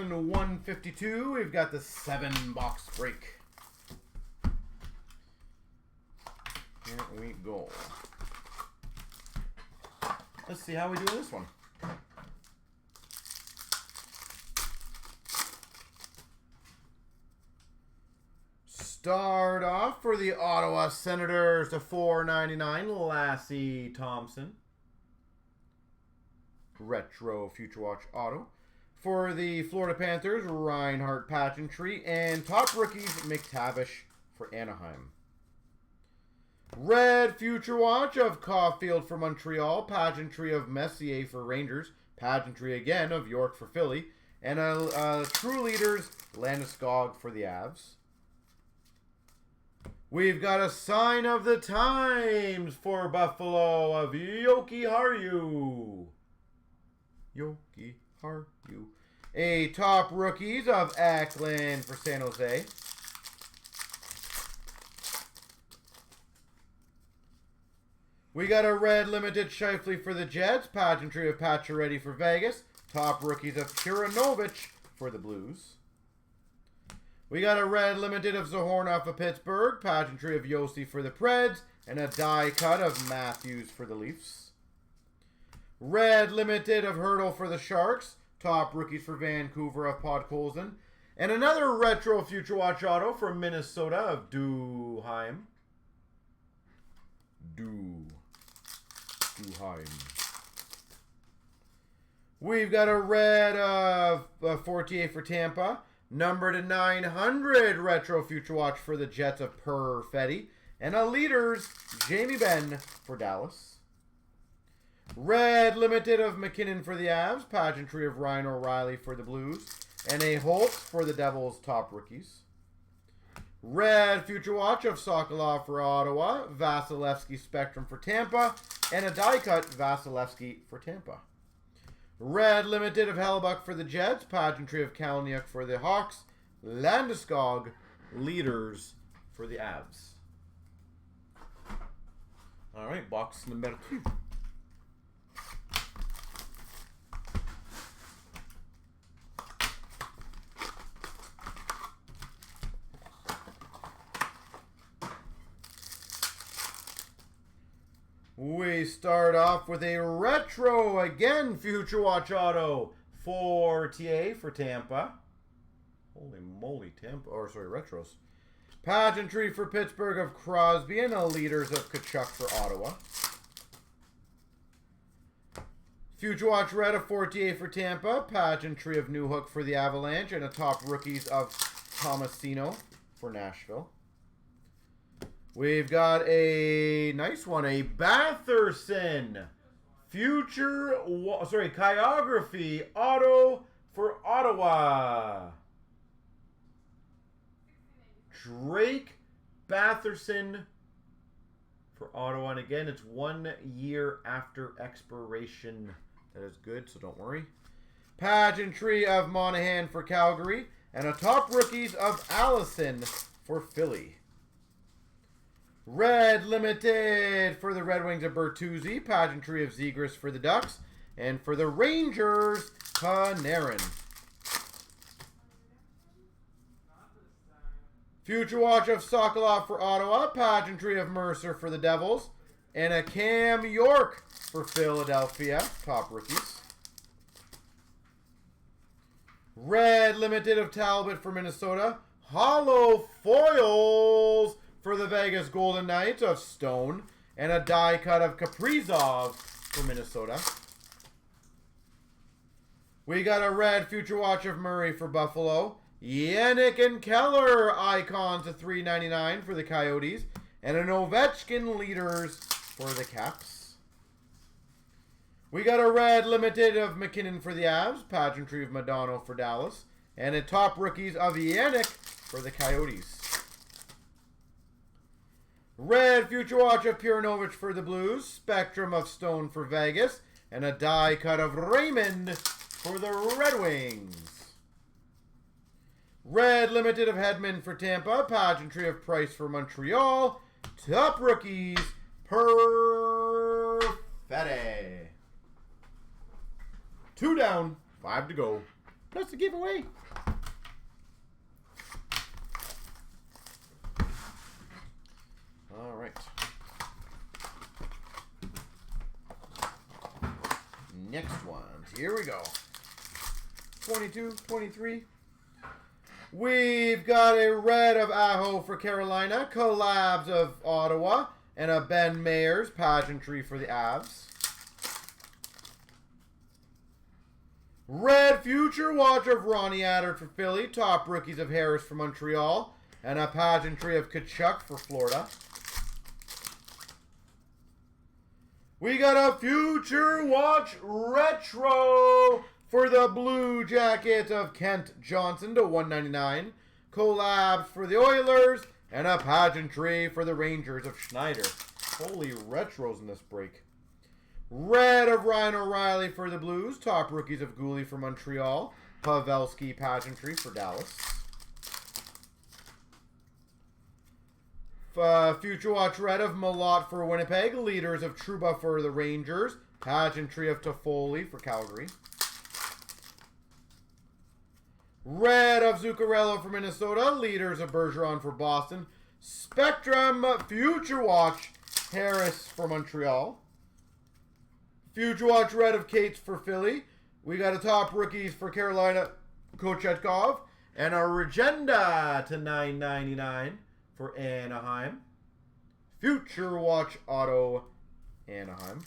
1052, we've got the 7-box break. Here we go. Let's see how we do this one. Start off for the Ottawa Senators to 499, Lassie Thompson. Retro Future Watch Auto. For the Florida Panthers, Reinhardt Pageantry. And top rookies, McTavish for Anaheim. Red Future Watch of Caulfield for Montreal. Pageantry of Messier for Rangers. Pageantry again of York for Philly. And a True Leaders, Landeskog for the Avs. We've got a Sign of the Times for Buffalo of Yoki Haru. Yoki Haru. A top rookies of Eklund for San Jose. We got a red limited Scheifele for the Jets. Pageantry of Pacioretty for Vegas. Top rookies of Kirinovich for the Blues. We got a red limited of Zahorna for Pittsburgh. Pageantry of Yossi for the Preds. And a die cut of Matthews for the Leafs. Red limited of Hurdle for the Sharks. Top rookies for Vancouver of Podkolzin. And another retro Future Watch auto for Minnesota of Duheim. Duheim. We've got a red of Fortier for Tampa. Number to 900 retro Future Watch for the Jets of Perfetti. And a Leaders Jamie Benn for Dallas. Red limited of McKinnon for the Avs. Pageantry of Ryan O'Reilly for the Blues. And a Holt for the Devils top rookies. Red Future Watch of Sokolov for Ottawa. Vasilevsky Spectrum for Tampa. And a die cut Vasilevsky for Tampa. Red limited of Hellebuck for the Jets. Pageantry of Kalniuk for the Hawks. Landeskog Leaders for the Avs. All right, box number 2. We start off with a retro, again, Future Watch auto, Fortier for Tampa. Holy moly, Tampa, or sorry, retros. Pageantry for Pittsburgh of Crosby and a Leaders of Kachuk for Ottawa. Future Watch red of Fortier for Tampa. Pageantry of Newhook for the Avalanche and a top rookies of Tomasino for Nashville. We've got a nice one, a Batherson Chirography auto for Ottawa. Drake Batherson for Ottawa. And again, it's 1 year after expiration. That is good, so don't worry. Pageantry of Monahan for Calgary. And a top rookies of Allison for Philly. Red limited for the Red Wings of Bertuzzi. Pageantry of Zegras for the Ducks. And for the Rangers, Panarin. Future Watch of Sokolov for Ottawa. Pageantry of Mercer for the Devils. And a Cam York for Philadelphia. Top rookies. Red limited of Talbot for Minnesota. Hollow foils for the Vegas Golden Knights of Stone. And a die cut of Kaprizov for Minnesota. We got a red Future Watch of Murray for Buffalo. Yannick and Keller icons of $3.99 for the Coyotes. And an Ovechkin Leaders for the Caps. We got a red limited of McKinnon for the Avs. Pageantry of Madonna for Dallas. And a top rookies of Yannick for the Coyotes. Red Future Watch of Purinovich for the Blues. Spectrum of Stone for Vegas. And a die cut of Raymond for the Red Wings. Red limited of Hedman for Tampa. Pageantry of Price for Montreal. Top rookies, Perfetti. 2 down, 5 to go. plus the giveaway. All right. Next ones. Here we go. 22, 23. We've got a red of Aho for Carolina, collabs of Ottawa, and a Ben Mayers pageantry for the Avs. Red Future Watch of Ronnie Attard for Philly, top rookies of Harris for Montreal, and a pageantry of Tkachuk for Florida. We got a Future Watch Retro for the Blue Jackets of Kent Johnson to 199. Collabs for the Oilers, and a pageantry for the Rangers of Schneider. Holy retros in this break. Red of Ryan O'Reilly for the Blues. Top rookies of Gooley for Montreal. Pavelski pageantry for Dallas. Future Watch Red of Malott for Winnipeg. Leaders of Trouba for the Rangers. Pageantry of Toffoli for Calgary. Red of Zuccarello for Minnesota. Leaders of Bergeron for Boston. Spectrum Future Watch Harris for Montreal. Future Watch Red of Cates for Philly. We got a top rookies for Carolina, Kochetkov. And a Regenda to 9.99 for Anaheim. Future Watch Auto Anaheim.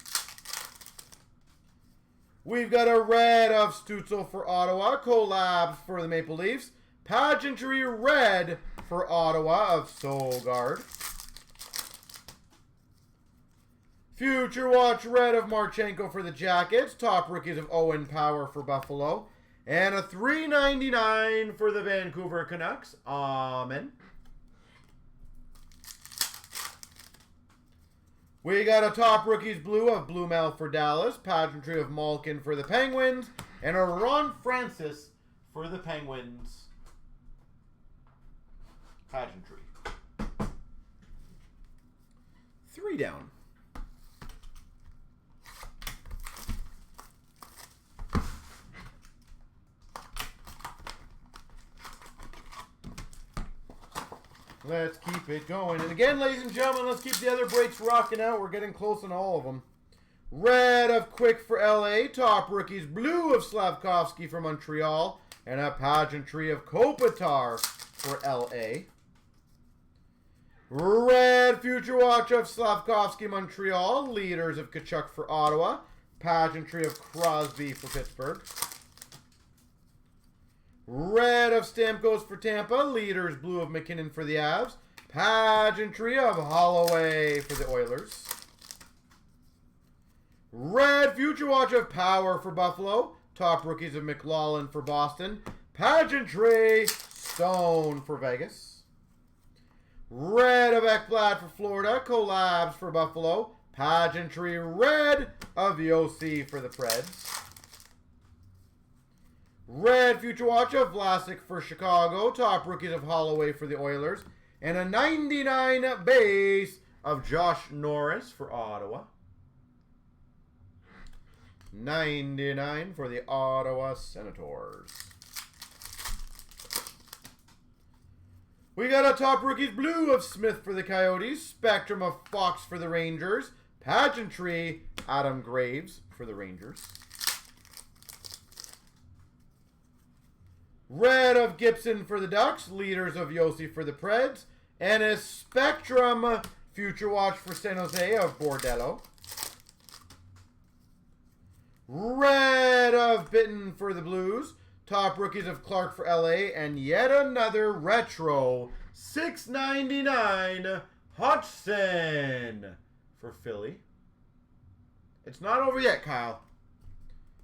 We've got a red of Stutzel for Ottawa. Collabs for the Maple Leafs. Pageantry red for Ottawa of Sogard. Future Watch red of Marchenko for the Jackets. Top rookies of Owen Power for Buffalo. And a $3.99 for the Vancouver Canucks. Amen. We got a top rookies blue of Blumel for Dallas. Pageantry of Malkin for the Penguins. And a Ron Francis for the Penguins. Pageantry. 3 down. Let's keep it going. And again, ladies and gentlemen, let's keep the other breaks rocking out. We're getting close on all of them. Red of Quick for LA. Top rookies blue of Slavkovsky for Montreal. And a pageantry of Kopitar for LA. Red Future Watch of Slavkovsky Montreal. Leaders of Tkachuk for Ottawa. Pageantry of Crosby for Pittsburgh. Red of Stamkos for Tampa. Leaders blue of McKinnon for the Avs. Pageantry of Holloway for the Oilers. Red Future Watch of Power for Buffalo. Top rookies of McLaughlin for Boston. Pageantry Stone for Vegas. Red of Ekblad for Florida. Collabs for Buffalo. Pageantry red of Yossi for the Preds. Red Future Watch of Vlasic for Chicago. Top rookies of Holloway for the Oilers. And a 99 base of Josh Norris for Ottawa. 99 for the Ottawa Senators. We got a top rookies blue of Smith for the Coyotes. Spectrum of Fox for the Rangers. Pageantry Adam Graves for the Rangers. Red of Gibson for the Ducks. Leaders of Yossi for the Preds. And a Spectrum Future Watch for San Jose of Bordello. Red of Bitten for the Blues. Top rookies of Clark for LA. And yet another retro $6.99 Hodgson for Philly. It's not over yet, Kyle.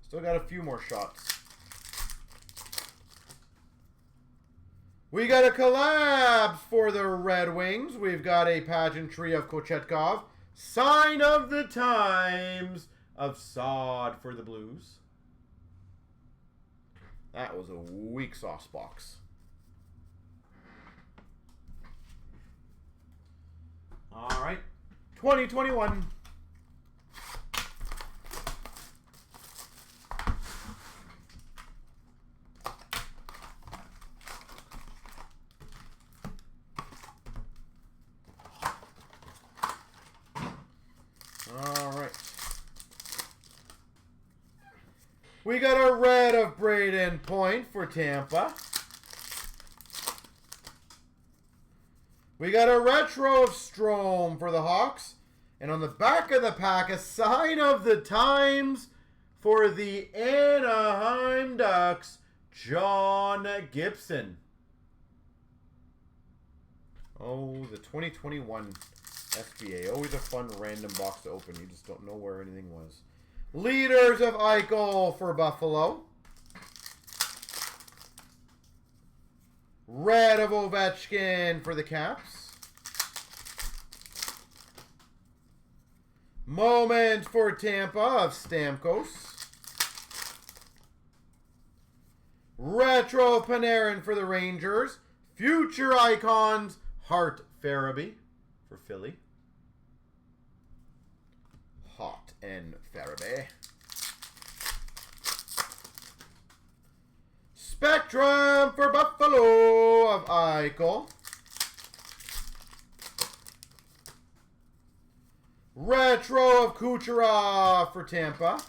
Still got a few more shots. We got a collabs for the Red Wings. We've got a pageantry of Kochetkov. Sign of the Times of Sod for the Blues. That was a weak sauce box. All right. 2021. We got a red of Braden Point for Tampa. We got a retro of Strome for the Hawks. And on the back of the pack, a sign of the times for the Anaheim Ducks, John Gibson. Oh, the 2021 SBA. Always a fun random box to open. You just don't know where anything was. Leaders of Eichel for Buffalo. Red of Ovechkin for the Caps. Moment for Tampa of Stamkos. Retro Panarin for the Rangers. Future Icons, Hart Farabee for Philly. Hot and Farabee. Spectrum for Buffalo of Eichel. Retro of Kucherov for Tampa.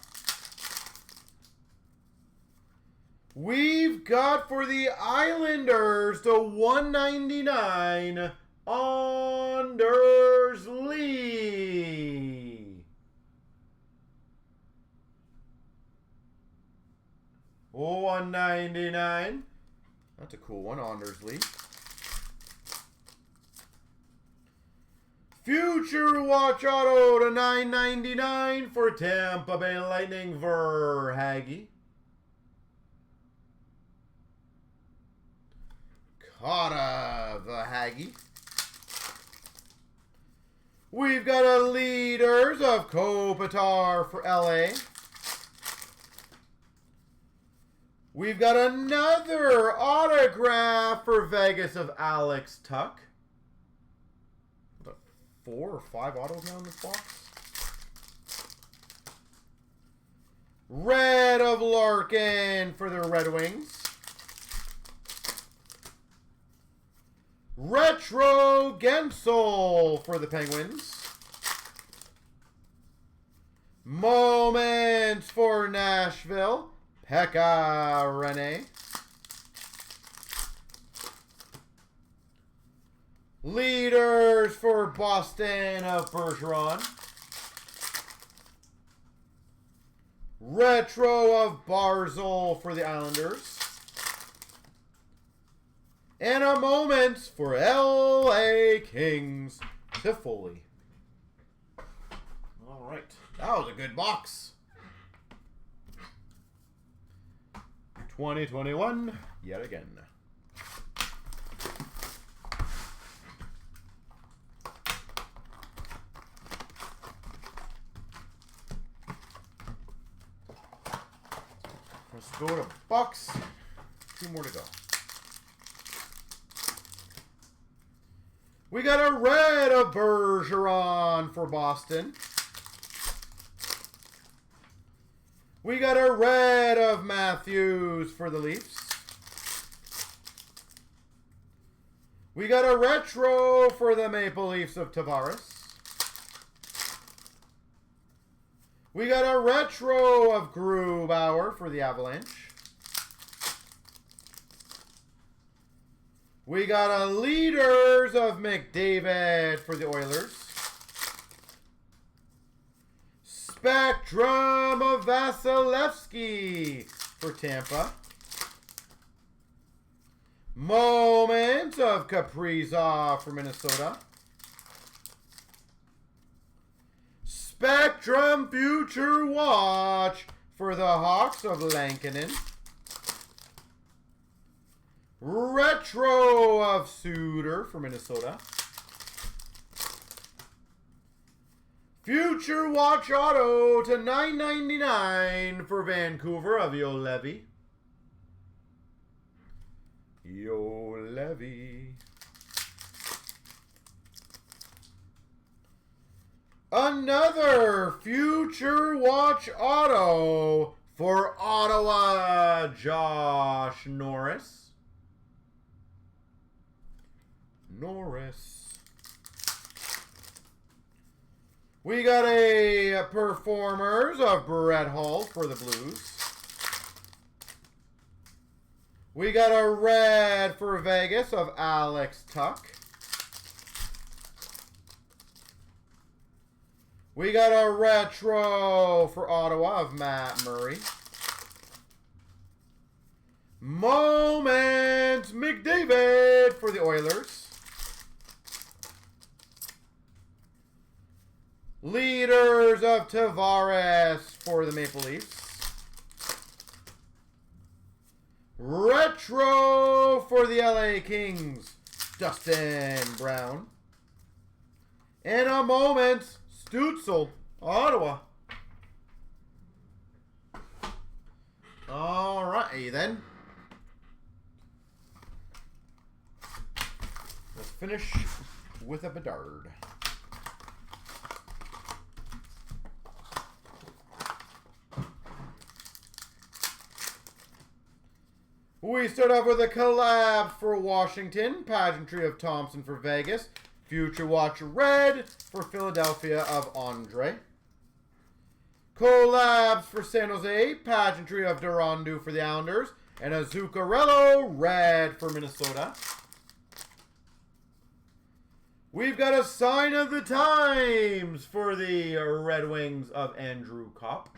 We've got for the Islanders the 199 Anders Lee. Oh, 199. That's a cool one, Anders Lee. Future Watch Auto to 999 for Tampa Bay Lightning, Verhaeghe. Carter Verhaeghe. We've got a Leaders of Kopitar for LA. We've got another autograph for Vegas of Alex Tuck. 4 or 5 autos now in this box. Red of Larkin for the Red Wings. Retro Gensel for the Penguins. Moments for Nashville. Pekka Rinne. Leaders for Boston of Bergeron. Retro of Barzal for the Islanders. And a moment for LA Kings, Toffoli. All right, that was a good box. 2021, yet again. Let's go to box. 2 more to go. We got a red of Bergeron for Boston. We got a red of Matthews for the Leafs. We got a retro for the Maple Leafs of Tavares. We got a retro of Grubauer for the Avalanche. We got a Leaders of McDavid for the Oilers. Spectrum of Vasilevsky for Tampa. Moment of Kaprizov for Minnesota. Spectrum Future Watch for the Hawks of Lankinen. Retro of Suter for Minnesota. Future Watch Auto to 999 for Vancouver of Yolevi. Yolevi. Another Future Watch Auto for Ottawa, Josh Norris. We got a Performers of Brett Hull for the Blues. We got a red for Vegas of Alex Tuck. We got a retro for Ottawa of Matt Murray. Moment McDavid for the Oilers. Leaders of Tavares for the Maple Leafs. Retro for the LA Kings, Dustin Brown. And a moment, Stützle, Ottawa. All right, then. Let's finish with a Bedard. We start off with a collab for Washington, Pageantry of Thompson for Vegas, Future Watch Red for Philadelphia of Andre. Collabs for San Jose, Pageantry of Durandu for the Islanders, and a Zuccarello Red for Minnesota. We've got a Sign of the Times for the Red Wings of Andrew Kopp.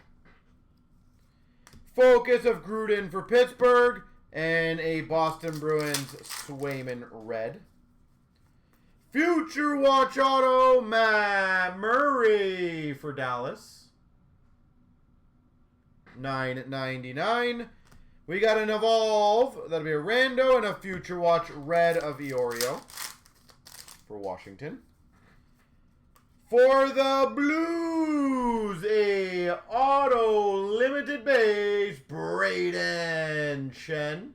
Focus of Gruden for Pittsburgh, and a Boston Bruins Swayman Red. Future Watch Auto, Matt Murray for Dallas. $9.99. We got an Evolve. That'll be a Rando and a Future Watch Red of Iorio for Washington. For the Blues, a auto limited base, Braden Shen.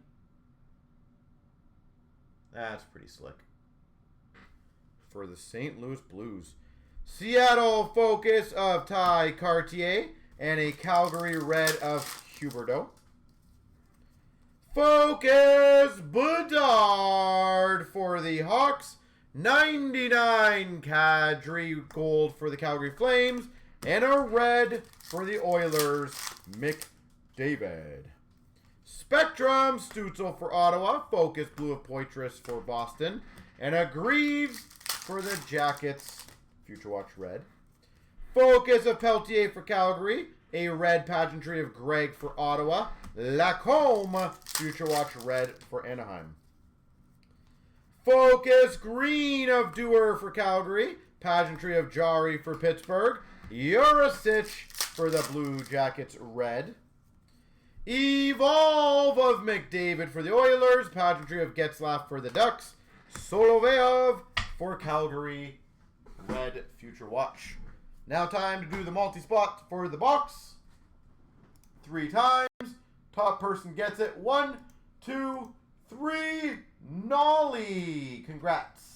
That's pretty slick. For the St. Louis Blues, Seattle Focus of Ty Cartier and a Calgary Red of Huberdeau. Focus Bedard for the Hawks. 99 Kadri Gold for the Calgary Flames. And a red for the Oilers, McDavid. Spectrum Stützle for Ottawa. Focus Blue of Poitras for Boston. And a Greaves for the Jackets, Future Watch Red. Focus of Peltier for Calgary. A red Pageantry of Greg for Ottawa. Lacombe, Future Watch Red for Anaheim. Focus Green of Dewar for Calgary. Pageantry of Jari for Pittsburgh. Jurisic for the Blue Jackets Red. Evolve of McDavid for the Oilers. Pageantry of Getzlaf for the Ducks. Soloveov for Calgary Red Future Watch. Now time to do the multi-spot for the box. 3 times. Top person gets it. 1, 2, 3. Nolly. Congrats.